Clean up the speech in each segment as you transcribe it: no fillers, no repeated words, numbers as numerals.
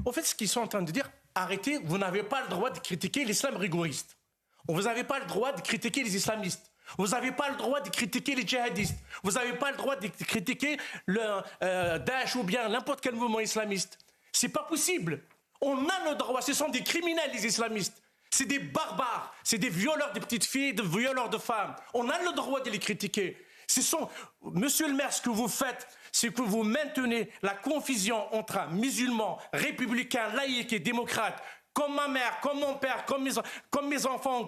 En fait, ce qu'ils sont en train de dire, arrêtez, vous n'avez pas le droit de critiquer l'islam rigoriste. Vous n'avez pas le droit de critiquer les islamistes. Vous n'avez pas le droit de critiquer les djihadistes. Vous n'avez pas le droit de critiquer le Daesh ou bien n'importe quel mouvement islamiste. C'est pas possible. On a le droit. Ce sont des criminels, les islamistes. C'est des barbares. C'est des violeurs de petites filles, des violeurs de femmes. On a le droit de les critiquer. Monsieur le maire, ce que vous faites, c'est que vous maintenez la confusion entre musulmans, républicains, laïcs et démocrates, comme ma mère, comme mon père, comme mes enfants,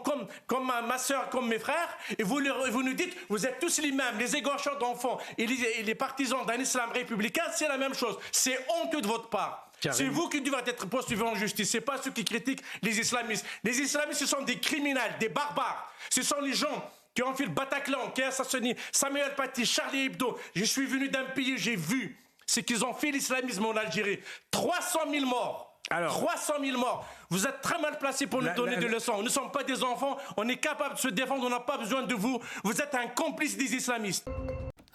comme ma soeur, comme mes frères, et vous nous dites, vous êtes tous les mêmes, les égorgeurs d'enfants et les partisans d'un islam républicain, c'est la même chose. C'est honteux de votre part. C'est vous qui devez être poursuivis en justice, c'est pas ceux qui critiquent les islamistes. Les islamistes, ce sont des criminels, des barbares. Ce sont les gens qui ont fait le Bataclan, qui ont assassiné Samuel Paty, Charlie Hebdo. Je suis venu d'un pays, j'ai vu ce qu'ils ont fait l'islamisme en Algérie. 300 000 morts. Alors, 300 000 morts. Vous êtes très mal placés pour nous donner des leçons. Nous ne sommes pas des enfants. On est capable de se défendre. On n'a pas besoin de vous. Vous êtes un complice des islamistes.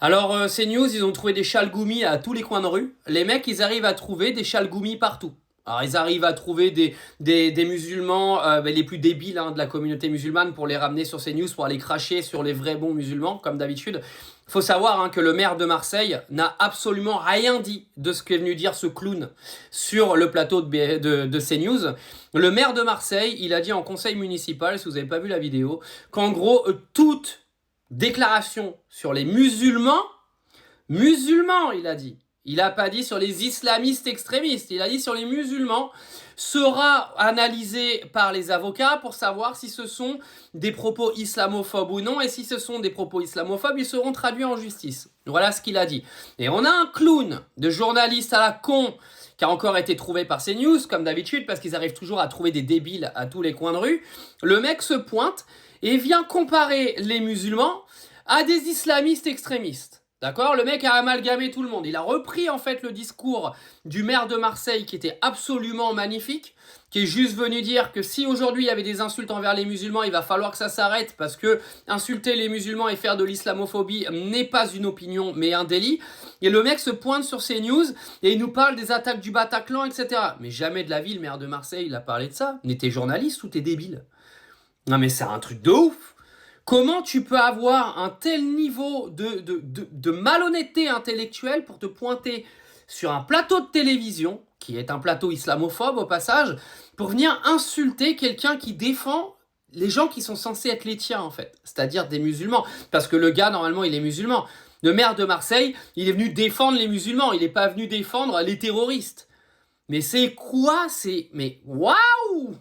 Alors, CNews, ils ont trouvé des chalgoumis à tous les coins de rue. Les mecs, ils arrivent à trouver des chalgoumis partout. Alors, ils arrivent à trouver des musulmans les plus débiles de la communauté musulmane pour les ramener sur CNews, pour aller cracher sur les vrais bons musulmans, comme d'habitude. Il faut savoir que le maire de Marseille n'a absolument rien dit de ce qu'est venu dire ce clown sur le plateau de CNews. Le maire de Marseille, il a dit en conseil municipal, si vous n'avez pas vu la vidéo, qu'en gros, toute déclaration sur les musulmans, il a dit. Il n'a pas dit sur les islamistes extrémistes, il a dit sur les musulmans, sera analysé par les avocats pour savoir si ce sont des propos islamophobes ou non, et si ce sont des propos islamophobes, ils seront traduits en justice. Voilà ce qu'il a dit. Et on a un clown de journaliste à la con qui a encore été trouvé par CNews, comme d'habitude, parce qu'ils arrivent toujours à trouver des débiles à tous les coins de rue. Le mec se pointe et vient comparer les musulmans à des islamistes extrémistes. D'accord? Le mec a amalgamé tout le monde. Il a repris en fait le discours du maire de Marseille qui était absolument magnifique, qui est juste venu dire que si aujourd'hui il y avait des insultes envers les musulmans, il va falloir que ça s'arrête parce que insulter les musulmans et faire de l'islamophobie n'est pas une opinion mais un délit. Et le mec se pointe sur CNews et il nous parle des attaques du Bataclan, etc. Mais jamais de la vie, le maire de Marseille, il a parlé de ça. Mais t'es journaliste ou t'es débile? Non mais c'est un truc de ouf! Comment tu peux avoir un tel niveau de malhonnêteté intellectuelle pour te pointer sur un plateau de télévision, qui est un plateau islamophobe au passage, pour venir insulter quelqu'un qui défend les gens qui sont censés être les tiens en fait, c'est-à-dire des musulmans, parce que le gars normalement il est musulman. Le maire de Marseille, il est venu défendre les musulmans, il n'est pas venu défendre les terroristes. Mais c'est quoi? Mais waouh!